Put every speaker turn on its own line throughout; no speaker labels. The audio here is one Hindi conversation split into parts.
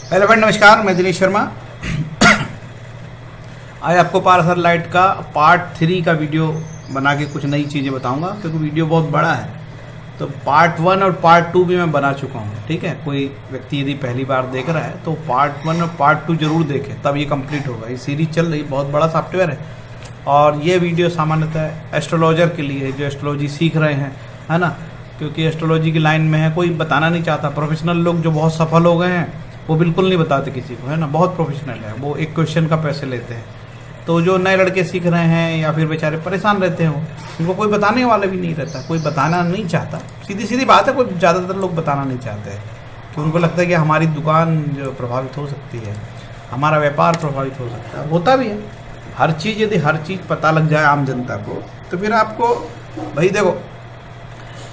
हेलो फ्रेंड, नमस्कार। मैं दिनेश शर्मा। आज आपको पारासर लाइट का पार्ट 3 का वीडियो बना के कुछ नई चीज़ें बताऊंगा, क्योंकि वीडियो बहुत बड़ा है। तो पार्ट 1 और पार्ट 2 भी मैं बना चुका हूँ। ठीक है, कोई व्यक्ति यदि पहली बार देख रहा है तो पार्ट 1 और पार्ट 2 जरूर देखे, तब ये कंप्लीट होगा। ये सीरीज चल रही, बहुत बड़ा सॉफ्टवेयर है। और ये वीडियो सामान्यतः एस्ट्रोलॉजर के लिए है जो एस्ट्रोलॉजी सीख रहे हैं, है ना। क्योंकि एस्ट्रोलॉजी की लाइन में है, कोई बताना नहीं चाहता। प्रोफेशनल लोग जो बहुत सफल हो गए हैं वो बिल्कुल नहीं बताते किसी को, है ना। बहुत प्रोफेशनल है, वो एक क्वेश्चन का पैसे लेते हैं। तो जो नए लड़के सीख रहे हैं या फिर बेचारे परेशान रहते हैं, उनको कोई बताने वाला भी नहीं रहता, कोई बताना नहीं चाहता। सीधी सीधी बात है, कोई ज़्यादातर लोग बताना नहीं चाहते हैं कि उनको लगता है कि हमारी दुकान जो प्रभावित हो सकती है, हमारा व्यापार प्रभावित हो सकता है। होता भी है। हर चीज़, यदि हर चीज़ पता लग जाए आम जनता को, तो फिर आपको भाई देखो,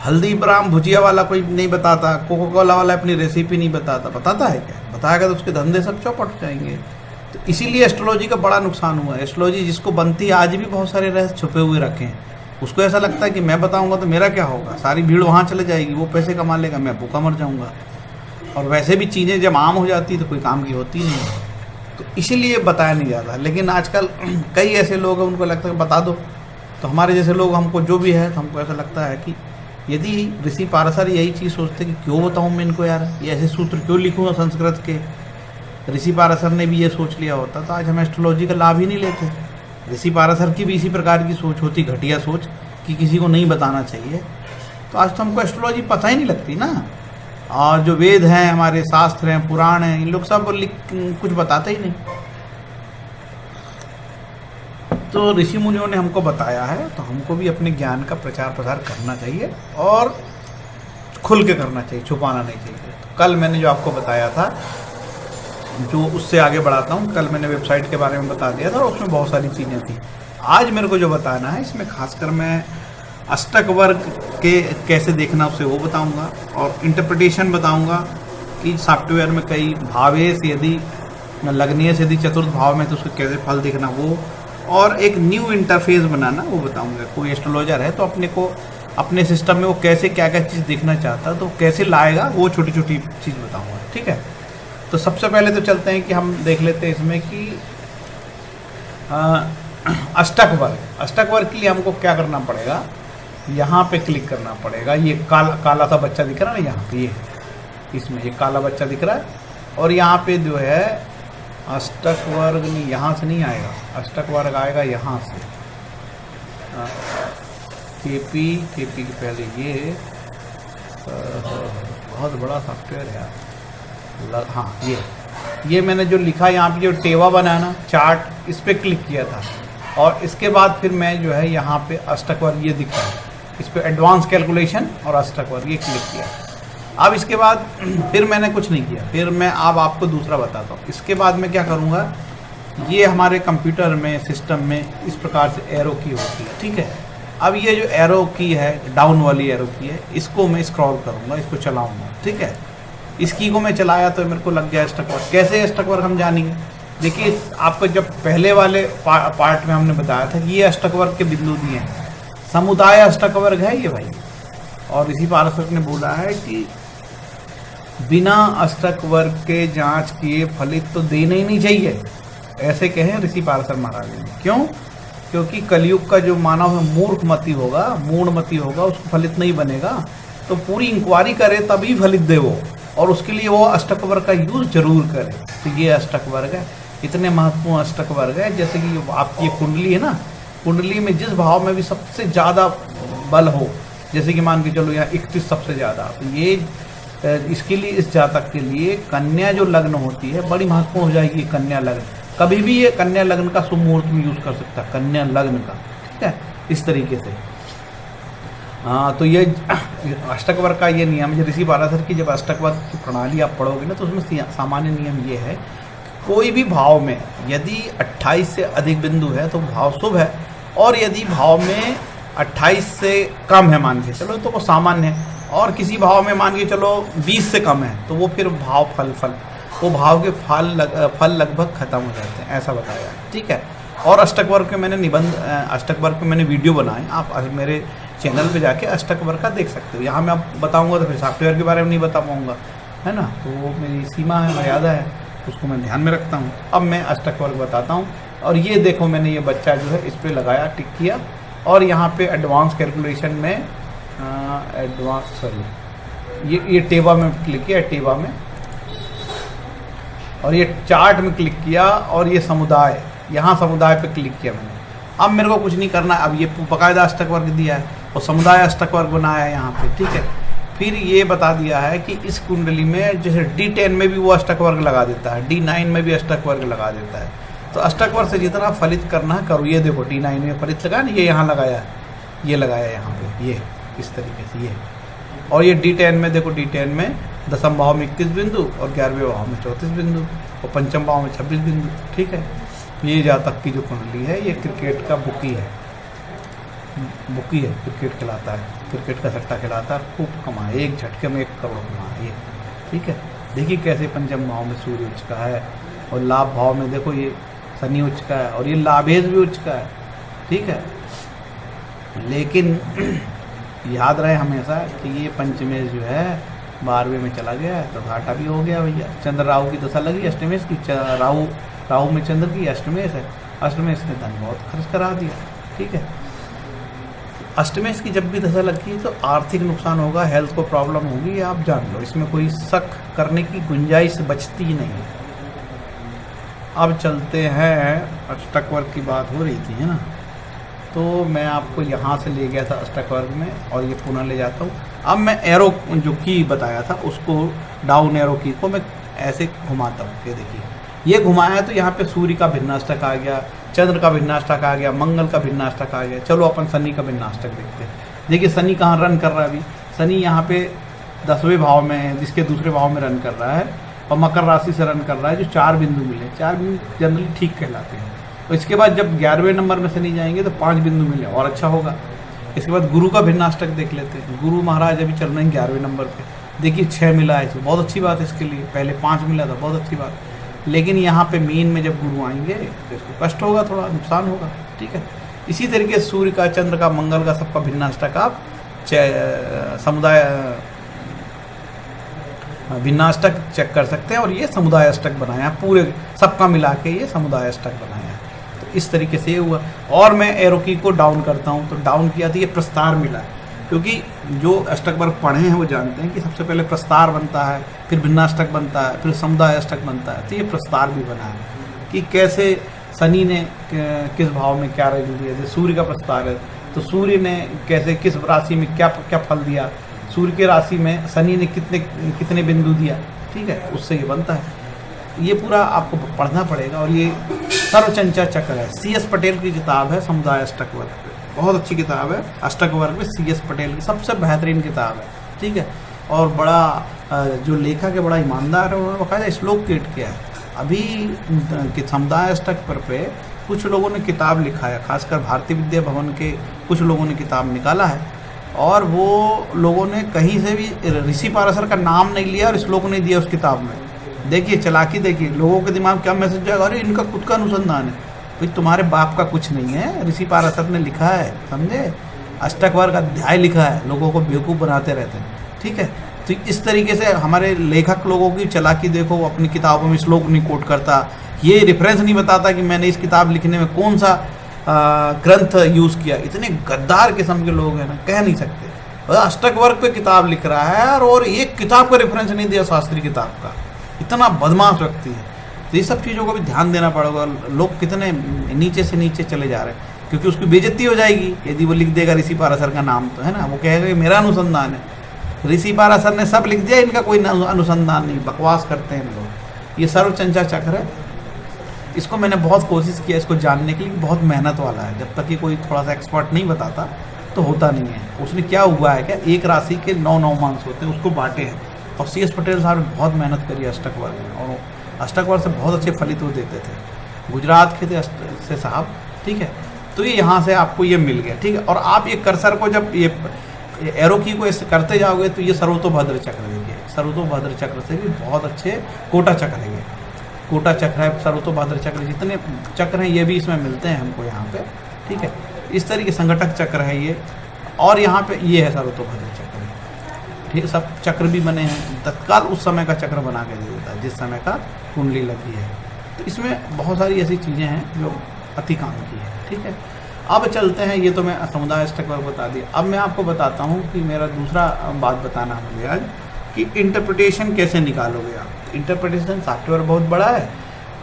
हल्दीराम भुजिया वाला कोई नहीं बताता, कोका कोला वाला अपनी रेसिपी नहीं बताता। बताता है क्या? बताएगा तो उसके धंधे सब चौपट हो जाएंगे। तो इसीलिए एस्ट्रोलॉजी का बड़ा नुकसान हुआ है। एस्ट्रोलॉजी जिसको बनती है, आज भी बहुत सारे रहस्य छुपे हुए रखे हैं। उसको ऐसा लगता है कि मैं बताऊंगा तो मेरा क्या होगा, सारी भीड़ वहाँ चले जाएगी, वो पैसे कमा लेगा, मैं भूखा मर जाऊँगा। और वैसे भी चीज़ें जब आम हो जाती तो कोई काम की होती नहीं है, तो इसीलिए बताया नहीं जाता। लेकिन आजकल कई ऐसे लोग हैं, उनको लगता है बता दो। तो हमारे जैसे लोग, हमको जो भी है, तो हमको ऐसा लगता है कि यदि ऋषि पाराशर यही चीज़ सोचते कि क्यों बताऊँ मैं इनको यार, ये ऐसे सूत्र क्यों लिखूँ संस्कृत के। ऋषि पाराशर ने भी ये सोच लिया होता तो आज हम एस्ट्रोलॉजी का लाभ ही नहीं लेते। ऋषि पाराशर की भी इसी प्रकार की सोच होती, घटिया सोच, कि किसी को नहीं बताना चाहिए। तो आज तो हमको एस्ट्रोलॉजी पता ही नहीं लगती ना। और जो वेद हैं, हमारे शास्त्र हैं, पुराण हैं, इन लोग सब कुछ बताते ही नहीं। तो ऋषि मुनियों ने हमको बताया है, तो हमको भी अपने ज्ञान का प्रचार प्रसार करना चाहिए और खुल के करना चाहिए, छुपाना नहीं चाहिए। तो कल मैंने जो आपको बताया था, जो उससे आगे बढ़ाता हूँ, कल मैंने वेबसाइट के बारे में बता दिया था और उसमें बहुत सारी चीज़ें थी। आज मेरे को जो बताना है, इसमें खासकर मैं अष्टक वर्ग के कैसे देखना उसे वो बताऊँगा, और इंटरप्रिटेशन बताऊँगा कि सॉफ्टवेयर में कई भावेश यदि लग्नीय से यदि चतुर्थ भाव में तो उसको कैसे फल देखना वो, और एक न्यू इंटरफेस बनाना वो बताऊंगा। कोई एस्ट्रोलॉजर है तो अपने को अपने सिस्टम में वो कैसे क्या क्या चीज़ देखना चाहता है तो कैसे लाएगा, वो छोटी छोटी चीज़ बताऊंगा। ठीक है, तो सबसे पहले तो चलते हैं कि हम देख लेते हैं इसमें कि अष्टक वर्ग। अष्टक वर्ग के लिए हमको क्या करना पड़ेगा, यहाँ पे क्लिक करना पड़ेगा। ये काला सा बच्चा दिख रहा है ना यहाँ पे, ये इसमें ये काला बच्चा दिख रहा है, और यहाँ पे जो है अष्टक वर्ग नहीं, यहाँ से नहीं आएगा। अष्टक वर्ग आएगा यहाँ से, केपी के पहले ये बहुत बड़ा सॉफ्टवेयर है यार। हाँ, ये मैंने जो लिखा यहाँ पे, जो टेवा बना ना चार्ट, इस पर क्लिक किया था। और इसके बाद फिर मैं जो है यहाँ पे अष्टक वर्ग ये दिख रहा है, इस पर एडवांस कैलकुलेशन और अष्टक वर्ग ये क्लिक किया। अब इसके बाद फिर मैंने कुछ नहीं किया, फिर मैं अब आपको दूसरा बताता हूँ। इसके बाद मैं क्या करूँगा, ये हमारे कंप्यूटर में सिस्टम में इस प्रकार से एरो की होती है। ठीक है, अब ये जो एरो की है, डाउन वाली एरो की है, इसको मैं स्क्रॉल करूँगा, इसको चलाऊँगा। ठीक है, इस की को मैं चलाया तो मेरे को लग गया अष्टक वर्ग। कैसे अष्टक वर्ग हम जानेंगे, देखिए आपको जब पहले वाले पार्ट में हमने बताया था कि ये अष्टक वर्ग के बिंदु दिए हैं, समुदाय अष्टक वर्ग है ये भाई। और ऋषि पाराशर ने बोला है कि बिना अष्टक वर्ग के जांच किए फलित तो देना ही नहीं चाहिए, ऐसे कहे ऋषि पाराशर महाराज ने। क्यों? क्योंकि कलयुग का जो मानव है मूर्खमती होगा, मूढ़मती होगा, उसको फलित नहीं बनेगा। तो पूरी इंक्वायरी करे तभी फलित दे वो, और उसके लिए वो अष्टक वर्ग का यूज जरूर करे। तो ये अष्टक वर्ग है, इतने महत्वपूर्ण अष्टक वर्ग है। जैसे कि आपकी कुंडली है ना, कुंडली में जिस भाव में भी सबसे ज़्यादा बल हो, जैसे कि मान के चलो यहाँ 31 सबसे ज़्यादा, तो ये इसके लिए, इस जातक के लिए कन्या जो लग्न होती है बड़ी महत्वपूर्ण हो जाएगी। कन्या लग्न कभी भी, ये कन्या लग्न का शुभ मुहूर्त में यूज कर सकता है, कन्या लग्न का। ठीक है, इस तरीके से। हाँ, तो ये अष्टक वर्ग का ये नियम है। ऋषि पाराशर की जब अष्टक वर्ग की प्रणाली आप पढ़ोगे ना, तो उसमें सामान्य नियम ये है, कोई भी भाव में यदि 28 से अधिक बिंदु है तो भाव शुभ है, और यदि भाव में 28 से कम है मान के चलो तो वो सामान्य है, और किसी भाव में मान के चलो 20 से कम है तो वो फिर भाव फल वो भाव के फल लगभग खत्म हो जाते हैं, ऐसा बताया। ठीक है, और अष्टक वर्ग के मैंने निबंध, अष्टक वर्ग के मैंने वीडियो बनाए, आप मेरे चैनल पे जाके अष्टक वर्ग का देख सकते हो। यहाँ मैं आप बताऊँगा तो फिर सॉफ्टवेयर के बारे में नहीं बता पाऊँगा, है ना। तो वो मेरी सीमा है, मर्यादा है। उसको मैं ध्यान में रखता हूँ। अब मैं अष्टक वर्ग बताता हूँ। और ये देखो मैंने ये बच्चा जो है इस पर लगाया, टिक किया, और यहाँ पे एडवांस कैलकुलेशन में ये टेबा में क्लिक किया, टेबा में, और ये चार्ट में क्लिक किया, और ये समुदाय, यहाँ समुदाय पे क्लिक किया मैंने। अब मेरे को कुछ नहीं करना, अब ये बकायदा अष्टक वर्ग दिया है और समुदाय अष्टक वर्ग बनाया है यहाँ पे, ठीक है। फिर ये बता दिया है कि इस कुंडली में जैसे D10 में भी वो अष्टक वर्ग लगा देता है, D9 में भी अष्टक वर्ग लगा देता है। तो अष्टक वर्ग से जितना फलित करना है करो। ये देखो D9 में फलित लगा ना, ये यहाँ लगाया है, ये लगाया यहाँ पे, ये इस तरीके से ये। और ये D10 में देखो, D10 में दसम भाव में 21 बिंदु और 11वें भाव में 34 बिंदु और पंचम भाव में 26 बिंदु, ठीक है। ये जातक की जो कुंडली है ये क्रिकेट का बुकी है, बुकी है, क्रिकेट खिलाता है, क्रिकेट का सट्टा खिलाता है, खूब कमाए, एक झटके में 1 करोड़ कमाए ये, ठीक है। देखिए कैसे पंचम भाव में सूर्य उच्च का है और लाभ भाव में देखो ये शनि उच्च का है और ये लाभेश भी उच्च का है, ठीक है। लेकिन याद रहे हमेशा कि ये पंचमेश जो है 12वें में चला गया है तो घाटा भी हो गया भैया। चंद्र राहु की दशा लगी अष्टमेश की, राहु में चंद्र की अष्टमेश है, अष्टमेश ने धन बहुत खर्च करा दिया, ठीक है। अष्टमेश की जब भी दशा लगती है तो आर्थिक नुकसान होगा, हेल्थ को प्रॉब्लम होगी, आप जान लो, इसमें कोई शक करने की गुंजाइश बचती ही नहीं है। अब चलते हैं, अष्टक वर्ग की बात हो रही थी है ना, तो मैं आपको यहाँ से ले गया था अष्टक वर्ग में और ये पुनः ले जाता हूँ। अब मैं एरो जो की बताया था उसको, डाउन एरो की को मैं ऐसे घुमाता हूँ, ये देखिए ये घुमाया तो यहाँ पे सूर्य का भिन्नाष्टक आ गया, चंद्र का भिन्नाष्टक आ गया, मंगल का भिन्नाष्टक आ गया। चलो अपन शनि का भिन्नाष्टक देखते हैं। देखिए शनि कहाँ रन कर रहा है अभी, शनि यहाँ पे 10वें भाव में है, जिसके दूसरे भाव में रन कर रहा है और मकर राशि से रन कर रहा है, जो 4 बिंदु मिले, 4 बिंदु जनरली ठीक कहलाते हैं। तो इसके बाद जब 11वें नंबर में शनि जाएंगे तो 5 बिंदु मिले और अच्छा होगा। इसके बाद गुरु का भिन्नाष्टक देख लेते हैं। गुरु महाराज अभी चल रहे हैं 11वें नंबर पे, देखिए 6 मिला है, बहुत अच्छी बात है इसके लिए, पहले 5 मिला था, बहुत अच्छी बात। लेकिन यहाँ पे मीन में जब गुरु आएंगे तो इसको कष्ट होगा, थोड़ा नुकसान होगा, ठीक है। इसी तरीके से सूर्य का, चंद्र का, मंगल का, सबका भिन्नाष्टक आप समुदाय भिन्नाष्टक चेक कर सकते हैं। और ये समुदाय अष्टक बनाया पूरे सबका मिला के, ये समुदाय अष्टक बनाया है। तो इस तरीके से ये हुआ। और मैं एरो की को डाउन करता हूँ तो डाउन किया तो ये प्रस्तार मिला है, क्योंकि जो अष्टक वर्ग पढ़े हैं वो जानते हैं कि सबसे पहले प्रस्तार बनता है, फिर भिन्नाष्टक बनता है, फिर समुदाय अष्टक बनता है। तो ये प्रस्तार भी बना है कि कैसे शनि ने किस भाव में क्या रंग दिया। जैसे सूर्य का प्रस्तार है तो सूर्य ने कैसे किस राशि में क्या क्या फल दिया, सूर्य के राशि में शनि ने कितने बिंदु दिया, ठीक है, उससे ये बनता है। ये पूरा आपको पढ़ना पड़ेगा। और ये सर्वचंचा चक्र है, CS पटेल की किताब है समुदाय अष्टक वर्ग पे, बहुत अच्छी किताब है। अष्टक वर्ग में CS पटेल की सबसे बेहतरीन किताब है, ठीक है। और बड़ा जो लेखक है बड़ा ईमानदार है, उन्होंने बकायदा श्लोक क्रिएट किया है। अभी समुदाय अष्टक पर पे कुछ लोगों ने किताब लिखा है, खासकर भारतीय विद्या भवन के कुछ लोगों ने किताब निकाला है। और वो लोगों ने कहीं से भी ऋषि पाराशर का नाम नहीं लिया और श्लोक नहीं दिया उस किताब में। देखिए चालाकी, देखिए लोगों के दिमाग क्या मैसेज जाएगा, अरे इनका खुद का अनुसंधान है। भाई तुम्हारे बाप का कुछ नहीं है, ऋषि पाराशर ने लिखा है, समझे, अष्टक वर्ग अध्याय लिखा है, लोगों को बेवकूफ़ बनाते रहते हैं, ठीक है। तो इस तरीके से हमारे लेखक लोगों की चालाकी देखो, अपनी किताबों में श्लोक नहीं कोट करता, ये रेफरेंस नहीं बताता कि मैंने इस किताब लिखने में कौन सा ग्रंथ यूज़ किया। इतने गद्दार किस्म के लोग हैं ना, कह नहीं सकते। अष्टक वर्ग पे किताब लिख रहा है और एक किताब का रेफरेंस नहीं दिया, शास्त्रीय किताब का, इतना बदमाश व्यक्ति है। तो ये सब चीज़ों को भी ध्यान देना पड़ेगा। लोग कितने नीचे से नीचे चले जा रहे हैं, क्योंकि उसकी बेइज्जती हो जाएगी यदि वो लिख देगा ऋषि पाराशर का नाम, तो है ना, वो कहेगा कि मेरा अनुसंधान है। ऋषि पाराशर ने सब लिख दिया, इनका कोई अनुसंधान नहीं, बकवास करते हैं लोग। ये सर्वचंचा चक्र है, इसको मैंने बहुत कोशिश किया इसको जानने के लिए, बहुत मेहनत वाला है। जब तक कि कोई थोड़ा सा एक्सपर्ट नहीं बताता तो होता नहीं है। उसने क्या हुआ है क्या, एक राशि के 9 नवमांश होते हैं, उसको बांटे हैं। और CS पटेल साहब ने बहुत मेहनत करी अष्टक वर्ग में, और अष्टक वर्ग से बहुत अच्छे फलित वो देते थे। गुजरात के थे से साहब, ठीक है। तो ये यहाँ से आपको ये मिल गया, ठीक है। और आप ये कर्सर को जब ये एरो की को ऐसे करते जाओगे तो ये सर्वतोभद्र चक्र देखिए, सर्वतोभद्र चक्र से भी बहुत अच्छे कोटा चक्र है, ये कोटा चक्र है, सर्वतोभद्र चक्र, जितने चक्र हैं ये भी इसमें मिलते हैं हमको यहाँ पे, ठीक है। इस तरीके संगठक चक्र है ये, और यहाँ पे ये है सर्वतोभद्र चक्र, ढेर सब चक्र भी बने हैं, तत्काल उस समय का चक्र बना के दे देता है जिस समय का कुंडली लगी है। तो इसमें बहुत सारी ऐसी चीज़ें हैं जो अति काम की है। ठीक है, अब चलते हैं, ये तो मैं समुदाय अष्टक वर्ग बता दिया। अब मैं आपको बताता हूँ कि मेरा दूसरा बात बताना है मुझे आज कि इंटरप्रिटेशन कैसे निकालोगे आप। इंटरप्रिटेशन सॉफ्टवेयर बहुत बड़ा है,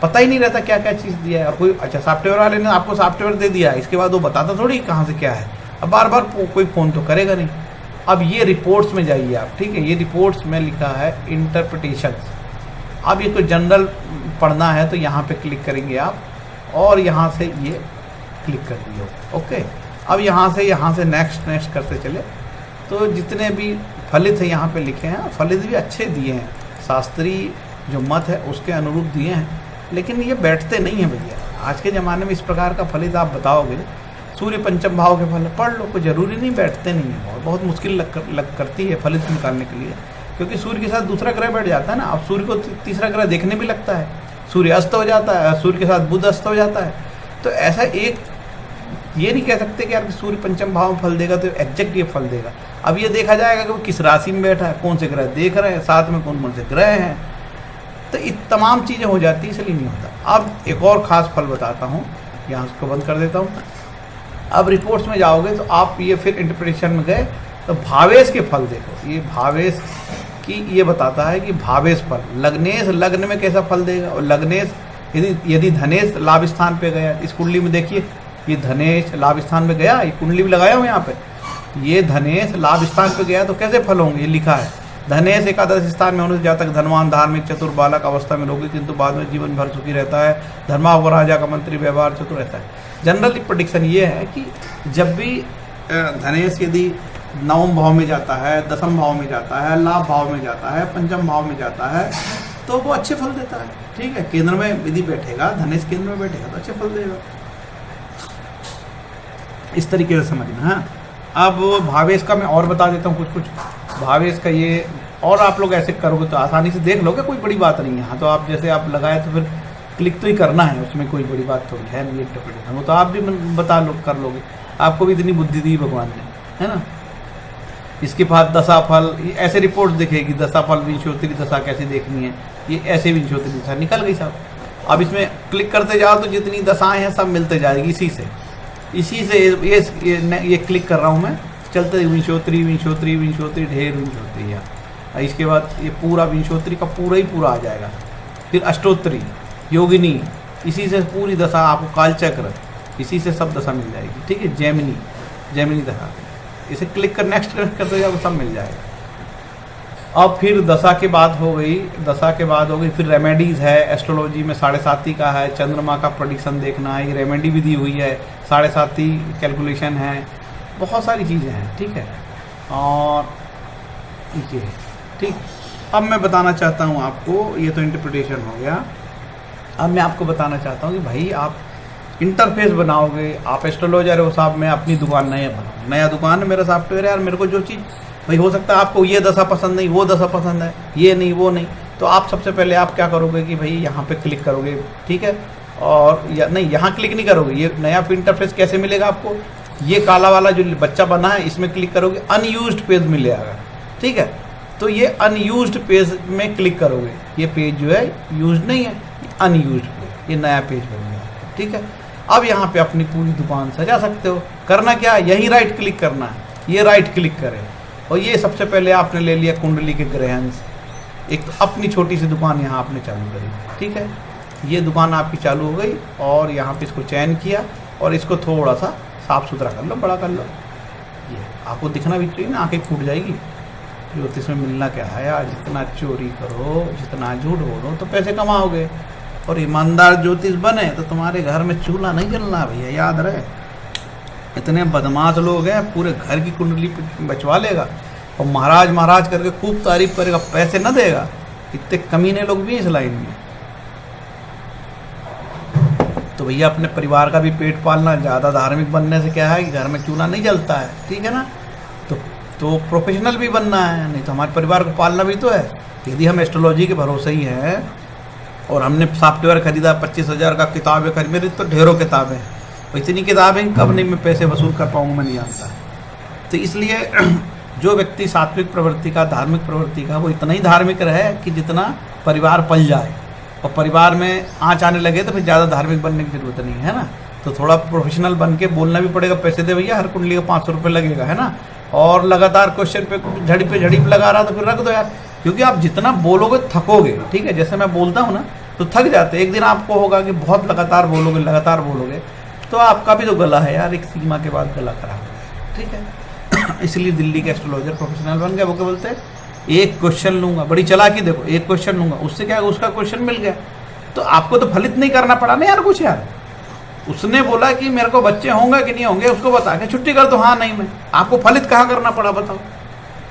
पता ही नहीं रहता क्या क्या चीज़ दिया है। और कोई अच्छा सॉफ्टवेयर वाले ने आपको सॉफ्टवेयर दे दिया, इसके बाद वो बताता थोड़ी कहाँ से क्या है। अब बार बार कोई फ़ोन तो करेगा नहीं। अब ये रिपोर्ट्स में जाइए आप, ठीक है, ये रिपोर्ट्स में लिखा है इंटरप्रिटेशन। अब ये कोई जनरल पढ़ना है तो यहाँ पे क्लिक करेंगे आप और यहाँ से ये क्लिक कर दिए। ओके, अब यहाँ से नेक्स्ट करते चले तो जितने भी फलित है यहाँ पे लिखे हैं, फलित भी अच्छे दिए हैं, शास्त्रीय जो मत है उसके अनुरूप दिए हैं, लेकिन ये बैठते नहीं हैं भैया। आज के ज़माने में इस प्रकार का फलित आप बताओगे, सूर्य पंचम भाव के फल पढ़ लो, कोई ज़रूरी नहीं, बैठते नहीं है, और बहुत मुश्किल करती है फलित निकालने के लिए, क्योंकि सूर्य के साथ दूसरा ग्रह बैठ जाता है ना। अब सूर्य को तीसरा ग्रह देखने भी लगता है, सूर्य अस्त हो जाता है, सूर्य के साथ बुध अस्त हो जाता है। तो ऐसा एक ये नहीं कह सकते कि यार सूर्य पंचम भाव में फल देगा तो एग्जैक्ट ये फल देगा। अब ये देखा जाएगा कि वो किस राशि में बैठा है, कौन से ग्रह देख रहे हैं, साथ में कौन कौन से ग्रह हैं, तो ये तमाम चीज़ें हो जाती है, इसलिए नहीं होता। अब एक और ख़ास फल बताता हूँ, यहाँ उसको बंद कर देता हूँ। अब रिपोर्ट्स में जाओगे तो आप ये फिर इंटरप्रिटेशन में गए तो भावेश के फल देखो। ये भावेश की ये बताता है कि भावेश फल लग्नेश लग्न में कैसा फल देगा, और लग्नेश यदि धनेश लाभ स्थान पे गया, इस कुंडली में देखिए ये धनेश लाभ स्थान पे गया, ये कुंडली भी लगाया हूँ यहाँ पे, ये धनेश लाभ स्थान पे गया तो कैसे फल होंगे, ये लिखा है धनेश एकादश स्थान में होने से जातक धनवान, धार्मिक, चतुर, बालक अवस्था में रोगी किंतु बाद में जीवन भर सुखी रहता है, धर्माव राजा का मंत्री, व्यवहार चतुर रहता है। जनरली प्रेडिक्शन ये है कि जब भी धनेश यदि नवम भाव में जाता है, दसम भाव में जाता है, लाभ भाव में जाता है, पंचम भाव में जाता है तो वो अच्छे फल देता है। ठीक है, केंद्र में यदि बैठेगा, धनेश केंद्र में बैठेगा तो अच्छे फल देगा, इस तरीके से समझना है। अब भावेश का मैं और बता देता हूँ कुछ भावेश का ये, और आप लोग ऐसे करोगे तो आसानी से देख लोगे, कोई बड़ी बात नहीं है। हाँ, तो आप जैसे आप लगाए तो फिर क्लिक तो ही करना है, उसमें कोई बड़ी बात तो है नहीं, इंटरप्रिटेशन वो तो आप भी बता लो, कर लोगे, आपको भी इतनी बुद्धि दी भगवान ने, है ना। इसके बाद दशा फल, ऐसे रिपोर्ट दिखेगी, दशा फल विंशोत्तरी दशा कैसे देखनी है, ये ऐसे विंशोत्तरी दशा निकल गई साहब। अब इसमें क्लिक करते जाओ तो जितनी दशाएं हैं सब मिलते जाएगी, इसी से ये क्लिक कर रहा हूँ मैं, चलते विंशोत्तरी विंशोत्तरी विंशोत्तरी ढेर विंशोत्तरी है। इसके बाद ये पूरा विंशोत्तरी का पूरा ही पूरा आ जाएगा। फिर अष्टोत्तरी, योगिनी, इसी से पूरी दशा आपको, कालचक्र, इसी से सब दशा मिल जाएगी। ठीक है, जैमिनी दशा, इसे क्लिक कर नेक्स्ट करते जाओ सब मिल जाएगा। अब फिर दशा के बाद हो गई, फिर रेमेडीज़ है, एस्ट्रोलॉजी में 7.5 का है, चंद्रमा का प्रेडिक्शन देखना है, ये रेमेडी भी दी हुई है, 7.5 कैलकुलेशन है, बहुत सारी चीज़ें हैं। ठीक है, और ये ठीक। अब मैं बताना चाहता हूँ आपको, ये तो इंटरप्रिटेशन हो गया, अब मैं आपको बताना चाहता हूँ कि भाई आप इंटरफेस बनाओगे, आप एस्ट्रोलॉजर हो साहब, मैं अपनी दुकान नया दुकान है, मेरा सॉफ्टवेयर है यार, मेरे को जो चीज़ भाई हो सकता है आपको ये दशा पसंद नहीं, वो दशा पसंद है, ये नहीं वो नहीं, तो आप सबसे पहले आप क्या करोगे कि भाई यहाँ पे क्लिक करोगे। ठीक है, और नहीं यहाँ क्लिक नहीं करोगे, ये नया इंटरफेस कैसे मिलेगा आपको, ये काला वाला जो बच्चा बना है इसमें क्लिक करोगे, अनयूज्ड पेज मिलेगा। ठीक है, तो ये अनयूज्ड पेज में क्लिक करोगे, ये पेज जो है यूज नहीं है, अनयूज्ड पेज, ये नया पेज बन गया। ठीक है, अब यहाँ पे अपनी पूरी दुकान सजा सकते हो। करना क्या है, यही राइट क्लिक करना है, ये राइट क्लिक करें, और ये सबसे पहले आपने ले लिया कुंडली के ग्रहंश, एक अपनी छोटी सी दुकान यहाँ आपने चालू करी। ठीक है, ये दुकान आपकी चालू हो गई, और यहाँ पे इसको चयन किया और इसको थोड़ा सा साफ सुथरा कर लो, बड़ा कर लो, ये आपको दिखना भी चाहिए ना, आंखें फूट जाएगी। ज्योतिष में मिलना क्या है यार, जितना चोरी करो, जितना झूठ बोलो तो पैसे कमाओगे, और ईमानदार ज्योतिष बने तो तुम्हारे घर में चूल्हा नहीं जलना भैया, याद रहे। इतने बदमाश लोग हैं, पूरे घर की कुंडली बचवा लेगा और महाराज करके खूब तारीफ करेगा, पैसे न देगा। इतने कमीने लोग भी हैं इस लाइन में। तो भैया अपने परिवार का भी पेट पालना, ज़्यादा धार्मिक बनने से क्या है कि घर में चूल्हा नहीं जलता है। ठीक है ना, तो प्रोफेशनल भी बनना है, नहीं तो हमारे परिवार को पालना भी तो है। यदि हम एस्ट्रोलॉजी के भरोसे ही हैं और हमने सॉफ्टवेयर खरीदा 25,000 का, किताबें खरीद, मेरी तो ढेरों किताबें हैं, इतनी किताबें कब नहीं मैं पैसे वसूल कर पाऊँगा, मैं नहीं जानता। तो इसलिए जो व्यक्ति सात्विक प्रवृत्ति का, धार्मिक प्रवृत्ति का, वो इतना ही धार्मिक रहे कि जितना परिवार पल जाए, और परिवार में आँच आने लगे तो फिर ज़्यादा धार्मिक बनने की जरूरत नहीं है ना। तो थोड़ा प्रोफेशनल बन के बोलना भी पड़ेगा, पैसे दे भैया, हर कुंडली का 500 रुपये लगेगा, है ना। और लगातार क्वेश्चन पे झड़ी पे लगा रहा तो फिर रख दो यार, क्योंकि आप जितना बोलोगे थकोगे, ठीक है। जैसे मैं बोलता हूँ ना तो थक जाते, एक दिन आपको होगा कि बहुत लगातार बोलोगे तो आपका भी जो गला है यार एक सीमा के बाद गला खराब हो जाएगा, ठीक है। इसलिए दिल्ली के एस्ट्रोलॉजर प्रोफेशनल बन गए। वो क्या बोलते हैं, एक क्वेश्चन लूंगा, बड़ी चालाकी देखो, एक क्वेश्चन लूंगा, उससे क्या उसका क्वेश्चन मिल गया, तो आपको तो फलित नहीं करना पड़ा ना यार कुछ यार। उसने बोला कि मेरे को बच्चे होंगे कि नहीं होंगे, उसको बता के छुट्टी कर दो, हाँ नहीं में, आपको फलित कहाँ करना पड़ा बताओ,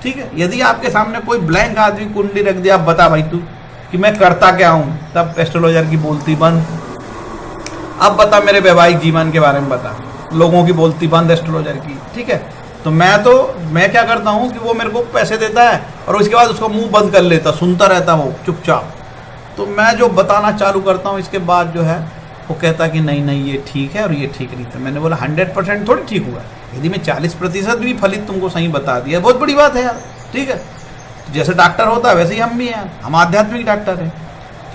ठीक है। यदि आपके सामने कोई ब्लैंक आदमी कुंडली रख दिया, आप बता भाई तू कि मैं करता क्या हूँ, तब एस्ट्रोलॉजर की बोलती बंद। अब बता मेरे वैवाहिक जीवन के बारे में बता, लोगों की बोलती बंद एस्ट्रोलॉजर की, ठीक है। तो मैं क्या करता हूँ कि वो मेरे को पैसे देता है और उसके बाद उसका मुंह बंद कर लेता, सुनता रहता वो चुपचाप। तो मैं जो बताना चालू करता हूँ इसके बाद जो है वो कहता कि नहीं ये ठीक है और ये ठीक नहीं था। मैंने बोला 100% थोड़ी ठीक हुआ, यदि मैं 40% भी फलित तुमको सही बता दिया, बहुत बड़ी बात है यार, ठीक है। जैसे डॉक्टर होता है वैसे ही हम भी हैं, हम आध्यात्मिक डॉक्टर हैं।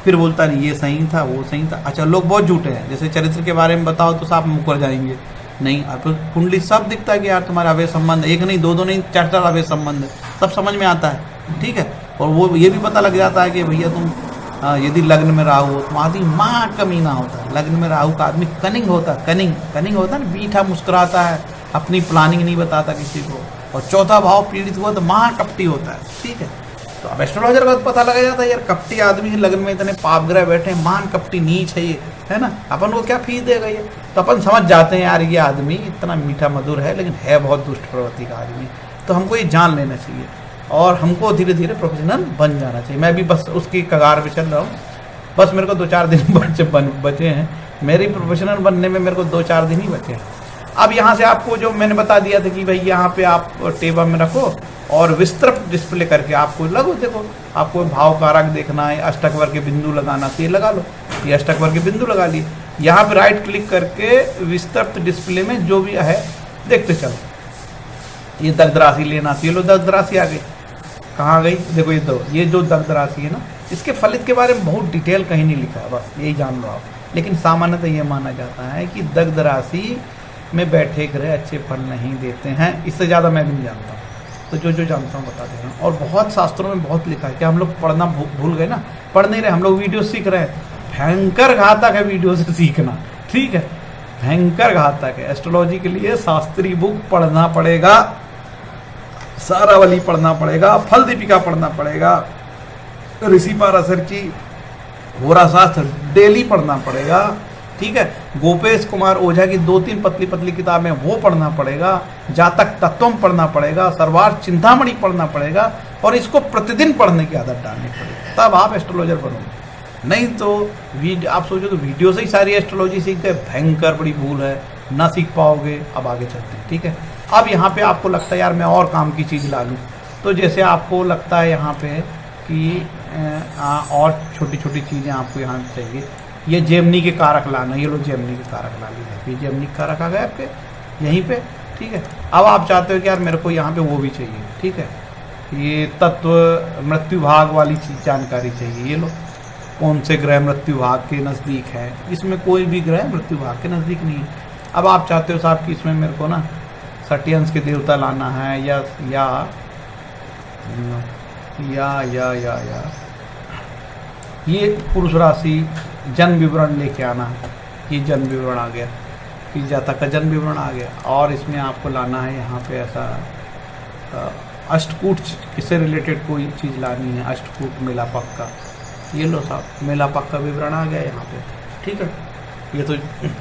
फिर बोलता नहीं ये सही था वो सही था। अच्छा, लोग बहुत झूठे हैं, जैसे चरित्र के बारे में बताओ तो साफ मुकर जाएंगे, नहीं आपको कुंडली सब दिखता है कि यार तुम्हारा अवैध संबंध, एक नहीं दो नहीं 4 अवैध संबंध है, सब समझ में आता है, ठीक है। और वो ये भी पता लग जाता है कि भैया तुम यदि लग्न में राहु हो तो आदमी माँ कमीना होता है, लग्न में राहु का आदमी कनिंग होता है, कनिंग होता है ना, मीठा मुस्कुराता है, अपनी प्लानिंग नहीं बताता किसी को, और चौथा भाव पीड़ित हुआ तो महा कपटी होता है, ठीक है। तो अब एस्ट्रोलॉजर का पता लगा जाता है यार कपटी आदमी के लगन में इतने पाप ग्रह बैठे हैं, महान कपटी नीच है ये, है ना, अपन को क्या फीस देगा ये। तो अपन समझ जाते हैं यार ये आदमी इतना मीठा मधुर है लेकिन है बहुत दुष्ट प्रवृत्ति का आदमी, तो हमको ये जान लेना चाहिए और हमको धीरे धीरे प्रोफेशनल बन जाना चाहिए। मैं भी बस उसकी कगार पे चल रहा हूँ, बस मेरे को 2-4 दिन बचे हैं, मेरी प्रोफेशनल बनने में मेरे को 2-4 दिन ही बचे हैं। अब यहाँ से आपको जो मैंने बता दिया था कि भाई यहाँ पे आप टेबल में रखो और विस्तृत डिस्प्ले करके आपको लगो, देखो आपको भाव कारक देखना है, अष्टकवर के बिंदु लगाना तो ये लगा लो, ये अष्टकवर के बिंदु लगा लिए। यहाँ पे राइट क्लिक करके विस्तृत डिस्प्ले में जो भी है देखते चलो। ये दग्ध राशि लेना तो ये लो, दग्ध राशि आ गई, कहाँ गई देखो, ये जो दग्ध राशि है ना, इसके फलित के बारे में बहुत डिटेल कहीं नहीं लिखा है, बस यही जान लो आप। लेकिन सामान्यतः ये माना जाता है कि दग्ध राशि में बैठे ग्रह अच्छे फल नहीं देते हैं, इससे ज़्यादा मैं भी नहीं जानता हूँ, तो जो जानता हूँ बता दे रहा हूँ। और बहुत शास्त्रों में बहुत लिखा है कि हम लोग पढ़ना भूल गए ना, पढ़ नहीं रहे, हम लोग वीडियो सीख रहे हैं, भयंकर घातक है वीडियो से सीखना, ठीक है, भयंकर घातक है। एस्ट्रोलॉजी के लिए शास्त्रीय बुक पढ़ना पड़ेगा, सारावली पढ़ना पड़ेगा, फल दीपिका पढ़ना पड़ेगा, ऋषि पाराशर की होराशास्त्र डेली पढ़ना पड़ेगा, ठीक है। गोपेश कुमार ओझा की 2-3 पतली पतली किताबें वो पढ़ना पड़ेगा, जातक तत्वम पढ़ना पड़ेगा, सर्वार्थ चिंतामणि पढ़ना पड़ेगा, और इसको प्रतिदिन पढ़ने की आदत डालनी पड़ेगी, तब आप एस्ट्रोलॉजर बनोगे। नहीं तो आप सोचो तो वीडियो से ही सारी एस्ट्रोलॉजी सीख गए, भयंकर बड़ी भूल है, ना सीख पाओगे। अब आगे चलते हैं, ठीक है। अब यहाँ पे आपको लगता है यार मैं और काम की चीज़ ला लूँ, तो जैसे आपको लगता है यहाँ पे कि और छोटी छोटी चीज़ें आपको यहाँ चाहिए, ये जेमनी के कारक लाना, ये लो जेमनी के कारक ला लीजिए, ये जेमनी के कारक आ गए आपके यहीं पे, ठीक है। अब आप चाहते हो कि यार मेरे को यहाँ पे वो भी चाहिए, ठीक है, ये तत्व मृत्यु भाग वाली चीज़ जानकारी चाहिए, ये लो कौन से ग्रह मृत्यु भाग के नज़दीक है, इसमें कोई भी ग्रह मृत्यु भाग के नज़दीक नहीं है। अब आप चाहते हो साहब कि इसमें मेरे को ना सटियंस के देवता लाना है, या ये पुरुष राशि जन्म विवरण लेके आना है, ये जन्म विवरण आ गया, कि जातक का जन्म विवरण आ गया, और इसमें आपको लाना है यहाँ पे ऐसा अष्टकूट, इससे रिलेटेड कोई चीज़ लानी है, अष्टकूट मेलापक का, ये लो साहब मेलापक का विवरण आ गया यहाँ पे, ठीक है। ये तो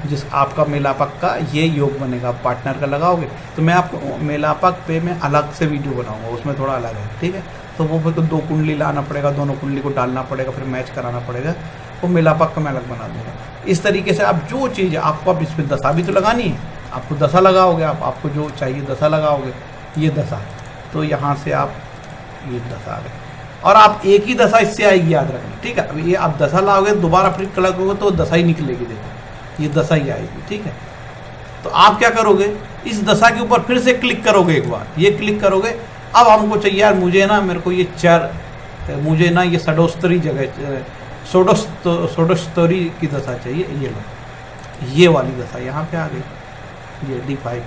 जिस आपका मेलापक का ये योग बनेगा, पार्टनर का लगाओगे तो मैं आपको मेलापक पे मैं अलग से वीडियो बनाऊंगा, उसमें थोड़ा अलग है, ठीक है। तो वो फिर तो 2 कुंडली लाना पड़ेगा, दोनों कुंडली को डालना पड़ेगा, फिर मैच कराना पड़ेगा, वो मेलापक का मैं अलग बना दूंगा। इस तरीके से आप जो चीज़ आपको, अब इसमें दशा भी तो लगानी है, आपको दशा लगाओगे, आपको जो चाहिए दशा लगाओगे, ये दशा, तो यहाँ से आप ये दशा आ गए, और आप एक ही दशा इससे आएगी, याद रखना, ठीक है। अब ये आप दशा लाओगे, दोबारा फिर क्लिक होगा तो दशा ही निकलेगी, देखो ये दशा ही आएगी, ठीक है। तो आप क्या करोगे, इस दशा के ऊपर फिर से क्लिक करोगे, एक बार ये क्लिक करोगे अब हमको चाहिए यार, मुझे ना मेरे को ये मुझे ना ये सडोस्तरी जगह सोडोस्तरी की दशा चाहिए। ये लो, ये वाली दशा यहाँ पे आ गई, ये D5।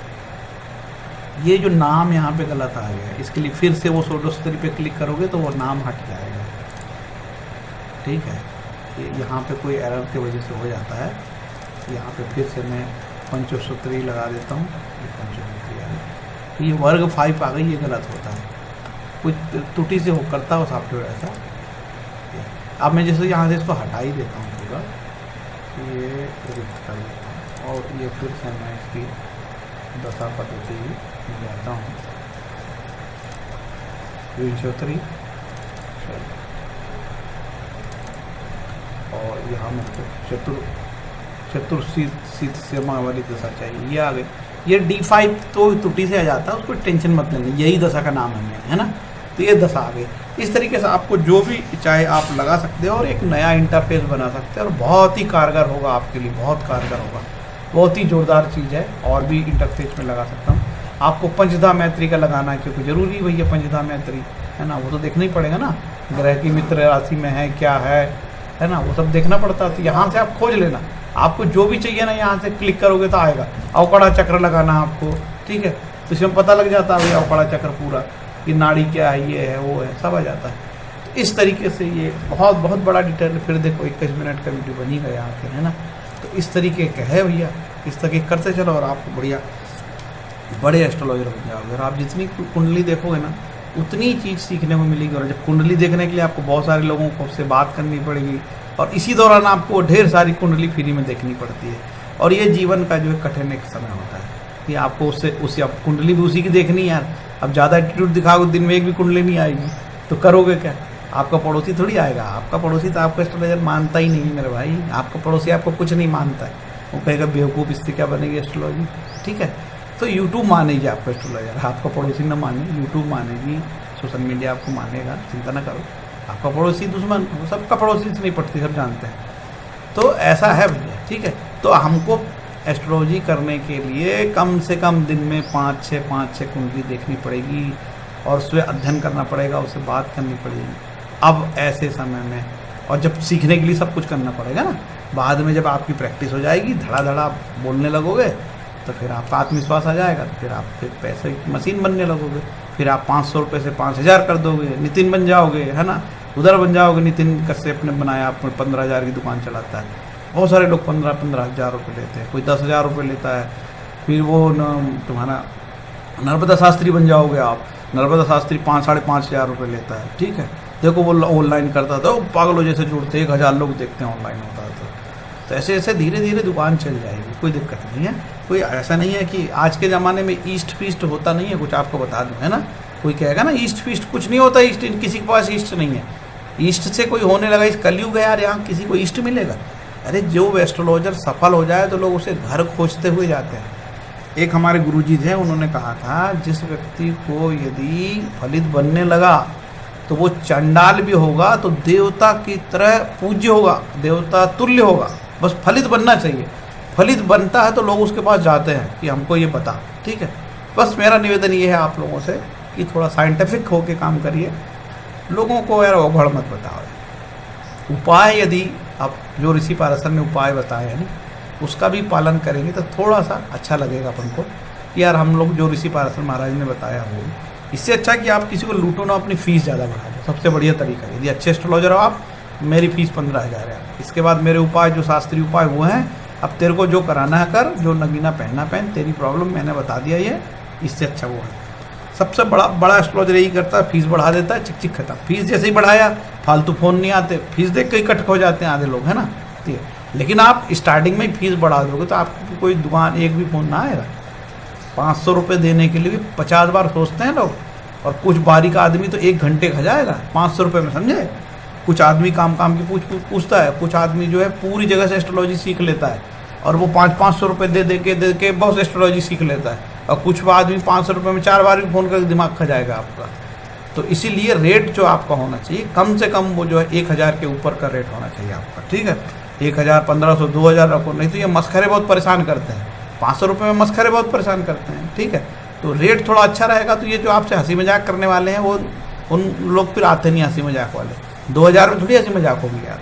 ये जो नाम यहाँ पे गलत आ गया, इसके लिए फिर से वो सोडोस्तरी पे क्लिक करोगे तो वो नाम हट जाएगा। ठीक है, ये यहाँ पे कोई एरर की वजह से हो जाता है। यहाँ पे फिर से मैं पंचोसूत्री लगा देता हूँ। ये पंचोसूत्री आ गई, ये वर्ग 5 आ गई, ये गलत होता है, कुछ त्रुटि से हो करता हो सॉफ्टवेयर ऐसा। अब मैं जैसे यहाँ से इसको हटा ही देता हूँ पूरा, ये रिक्त कर देता हूँ और ये फिर से मैं इसकी दशा पद्धति जाता हूँ। विंशोत्तरी और यहाँ मुझको चतुर्शीत सीमा वाली दशा चाहिए, ये आ गई। ये D5 तो त्रुटि से आ जाता है, उसको टेंशन मत लेना, यही दशा का नाम है ना। तो ये दशा आ गई। इस तरीके से आपको जो भी चाहे आप लगा सकते हो और एक नया इंटरफेस बना सकते हैं और बहुत ही कारगर होगा आपके लिए, बहुत कारगर होगा, बहुत ही जोरदार चीज़ है। और भी इंटरफेस में लगा सकता हूँ। आपको पंचधा मैत्री का लगाना है क्योंकि ज़रूरी भैया पंचधा मैत्री है ना, वो तो देखना ही पड़ेगा ना, ग्रह की मित्र राशि में है क्या है ना, वो सब देखना पड़ता है। तो यहाँ से आप खोज लेना, आपको जो भी चाहिए ना यहाँ से क्लिक करोगे तो आएगा। अवकड़ा चक्र लगाना है आपको, ठीक है, तो इसमें पता लग जाता है भैया अवकड़ा चक्र पूरा, कि नाड़ी क्या है, ये है, वो है, सब आ जाता है। तो इस तरीके से ये बहुत बहुत बड़ा डिटेल, फिर देखो 21 मिनट का वीडियो बनी गया यहाँ पे, है ना। तो इस तरीके का है भैया, इस तरीके करते चलो और आपको बढ़िया बड़े एस्ट्रोलॉजर बन जाओगे। और आप जितनी कुंडली देखोगे ना उतनी चीज़ सीखने को मिलेगी। और जब कुंडली देखने के लिए आपको बहुत सारे लोगों को से बात करनी पड़ेगी और इसी दौरान आपको ढेर सारी कुंडली फ्री में देखनी पड़ती है। और ये जीवन का जो है कठिन एक समय होता है कि आपको उससे अब कुंडली भी उसी की देखनी है यार। अब ज़्यादा एटीट्यूड दिखाओगे, दिन में एक भी कुंडली नहीं आएगी तो करोगे क्या? आपका पड़ोसी थोड़ी आएगा, आपका पड़ोसी तो आपको एस्ट्रोलॉजर मानता ही नहीं मेरे भाई। आपका पड़ोसी आपको कुछ नहीं मानता है, वो कहेगा बेवकूफ़, इससे क्या बनेगी एस्ट्रोलॉजी, ठीक है। तो यूट्यूब मानेगी आपको एस्ट्रोलॉजर, आपका पड़ोसी ना माने, यूट्यूब मानेगी, सोशल मीडिया आपको मानेगा, चिंता ना करो। आपका पड़ोसी दुश्मन, वो सबका पड़ोसी से नहीं पड़ती, सब जानते हैं। तो ऐसा है भैया, ठीक है। तो हमको एस्ट्रोलॉजी करने के लिए कम से कम दिन में 5-6 कुंडली देखनी पड़ेगी और उसमें अध्ययन करना पड़ेगा, उससे बात करनी पड़ेगी। अब ऐसे समय में, और जब सीखने के लिए सब कुछ करना पड़ेगा ना, बाद में जब आपकी प्रैक्टिस हो जाएगी, धड़ा बोलने लगोगे तो फिर आपका आत्मविश्वास आ जाएगा, तो फिर आप फिर पैसे की मशीन बनने लगोगे। फिर आप 500 रुपये से 5000 कर दोगे, नितिन बन जाओगे, है ना, उधर बन जाओगे। नितिन कश्यप ने बनाया, आपको 15,000 की दुकान चलाता है। बहुत सारे लोग 15,000 रुपये लेते हैं, कोई 10,000 रुपये लेता है। फिर वो तुम्हारा नर्मदा शास्त्री बन जाओगे आप, नर्मदा शास्त्री 5-5,500 रुपये लेता है, ठीक है। देखो वो ऑनलाइन करता था, पागलों जैसे जुड़ते, 1,000 लोग देखते हैं ऑनलाइन होता है। तो ऐसे ऐसे धीरे धीरे दुकान चल जाएगी, कोई दिक्कत नहीं है। कोई ऐसा नहीं है कि आज के ज़माने में ईस्ट फीस्ट होता नहीं है, कुछ आपको बता दूं, है ना। कोई कहेगा ना ईस्ट फीस्ट, कुछ नहीं होता ईस्ट, किसी के पास ईस्ट नहीं है। ईस्ट से कोई होने लगा, इस कलयुग है यार, यहाँ किसी को ईस्ट मिलेगा? अरे जो एस्ट्रोलॉजर सफल हो जाए तो लोग उसे घर खोजते हुए जाते हैं। एक हमारे गुरुजी थे, उन्होंने कहा था जिस व्यक्ति को यदि फलित बनने लगा तो वो चंडाल भी होगा तो देवता की तरह पूज्य होगा, देवता तुल्य होगा, बस फलित बनना चाहिए। फलित बनता है तो लोग उसके पास जाते हैं कि हमको ये बता, ठीक है। बस मेरा निवेदन ये है आप लोगों से कि थोड़ा साइंटिफिक होके काम करिए, लोगों को यार अवघड़ मत बताओ। उपाय यदि आप जो ऋषि पाराशर ने उपाय बताए हैं ना, उसका भी पालन करेंगे तो थोड़ा सा अच्छा लगेगा अपन को कि यार हम लोग जो ऋषि पाराशर महाराज ने बताया वो। इससे अच्छा कि आप किसी को लूटो ना, अपनी फीस ज़्यादा बढ़ा दो, सबसे बढ़िया तरीका है। यदि अच्छे एस्ट्रोलॉजर हो आप, मेरी फीस 15,000 है। इसके बाद मेरे उपाय जो शास्त्रीय उपाय वो हैं, अब तेरे को जो कराना है कर, जो नगीना पहनना पहन, तेरी प्रॉब्लम मैंने बता दिया, ये इससे अच्छा वो है। सबसे बड़ा एस्ट्रोलॉजर यही करता है, फीस बढ़ा देता है, चिक खत्म। फीस जैसे ही बढ़ाया, फालतू फ़ोन नहीं आते, फीस देख के इकट्ठे हो जाते हैं आधे लोग, है ना। लेकिन आप स्टार्टिंग में ही फीस बढ़ा दोगे तो आपको कोई दुकान एक भी फ़ोन ना आएगा। 500 रुपये देने के लिए भी 50 बार सोचते हैं लोग, और कुछ बारीक आदमी तो 1 घंटे खा जाएगा 500 रुपये में, समझे। कुछ आदमी काम की पूछता है, कुछ आदमी जो है पूरी जगह से एस्ट्रोलॉजी सीख लेता है और वो 500 रुपये दे के बहुत एस्ट्रोलॉजी सीख लेता है। और कुछ आदमी 500 रुपये में 4 बार भी फ़ोन करके दिमाग खा जाएगा आपका। तो इसीलिए रेट जो आपका होना चाहिए कम से कम वो जो है 1,000 के ऊपर का रेट होना चाहिए आपका, ठीक है। 1,000, 1,500, 2,000 रखो, नहीं तो ये मस्खरे बहुत परेशान करते हैं। 500 रुपये में मस्खरे बहुत परेशान करते हैं, ठीक है। तो रेट थोड़ा अच्छा रहेगा तो ये जो आपसे हंसी मजाक करने वाले हैं वो उन लोग फिर आते नहीं हंसी मजाक वाले। 2000 में थोड़ी हंसी मजाक होगी यार।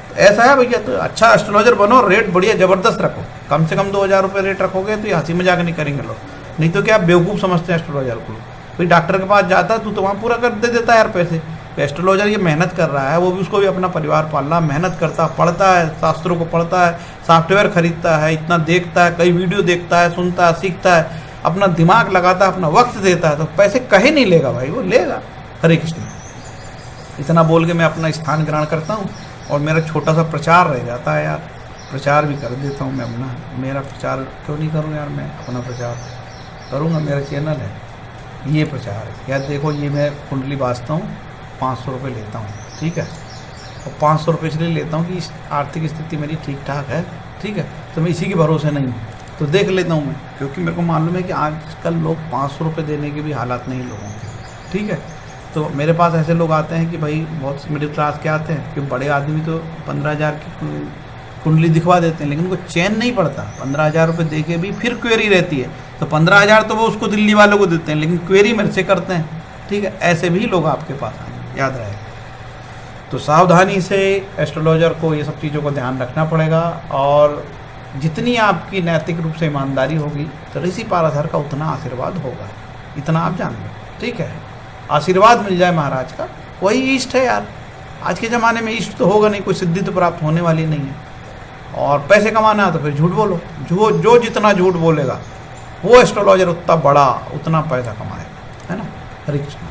तो ऐसा है भैया, तो अच्छा एस्ट्रोलॉजर बनो, रेट बढ़िया ज़बरदस्त रखो, कम से कम 2000 रुपये रेट रखोगे तो ये हंसी मजाक नहीं करेंगे लोग। नहीं तो क्या बेवकूफ़ समझते हैं एस्ट्रोलॉजर को। कोई डॉक्टर के पास जाता है तो वहाँ पूरा कर दे देता है यार पैसे। एस्ट्रोलॉजर ये मेहनत कर रहा है, वो भी उसको भी अपना परिवार पालना, मेहनत करता, पढ़ता है, शास्त्रों को पढ़ता है, सॉफ्टवेयर खरीदता है, इतना देखता है, कई वीडियो देखता है, सुनता है, सीखता है, अपना दिमाग लगाता है, अपना वक्त देता है, तो पैसे कहीं नहीं लेगा भाई, वो लेगा। हरे कृष्ण। इतना बोल के मैं अपना स्थान ग्रहण करता हूँ और मेरा छोटा सा प्रचार रह जाता है यार। प्रचार भी कर देता हूँ मैं अपना। मेरा प्रचार क्यों नहीं करूँ यार, मैं अपना प्रचार करूँगा, मेरा चैनल है, ये प्रचार है यार। देखो ये मैं कुंडली बाजता हूँ, 500 रुपये लेता हूँ, ठीक है। और 500 रुपये इसलिए लेता हूँ कि आर्थिक स्थिति मेरी ठीक ठाक है, ठीक है, तो मैं इसी के भरोसे नहीं हूँ, तो देख लेता हूँ मैं, क्योंकि मेरे को मालूम है कि आजकल लोग 500 रुपये देने के भी हालात नहीं लोगों के, ठीक है। तो मेरे पास ऐसे लोग आते हैं कि भाई बहुत मिडिल क्लास के आते हैं, कि बड़े आदमी तो 15,000 की कुंडली दिखवा देते हैं, लेकिन उनको चैन नहीं पड़ता। 15,000 रुपये दे के भी फिर क्वेरी रहती है, तो 15,000 तो वो उसको दिल्ली वालों को देते हैं, लेकिन क्वेरी मेरे से करते हैं, ठीक है। ऐसे भी लोग आपके पास आएंगे, याद रहेगा। तो सावधानी से एस्ट्रोलॉजर को ये सब चीज़ों को ध्यान रखना पड़ेगा, और जितनी आपकी नैतिक रूप से ईमानदारी होगी तो ऋषि पाराशर का उतना आशीर्वाद होगा, इतना आप जान लो, ठीक है। आशीर्वाद मिल जाए महाराज का, वही इष्ट है यार। आज के ज़माने में इष्ट तो होगा नहीं, कोई सिद्धि तो प्राप्त होने वाली नहीं है। और पैसे कमाना है तो फिर झूठ बोलो, जो जितना झूठ बोलेगा वो एस्ट्रोलॉजर उतना बड़ा, उतना पैसा कमाएगा, है ना। हरे कृष्ण।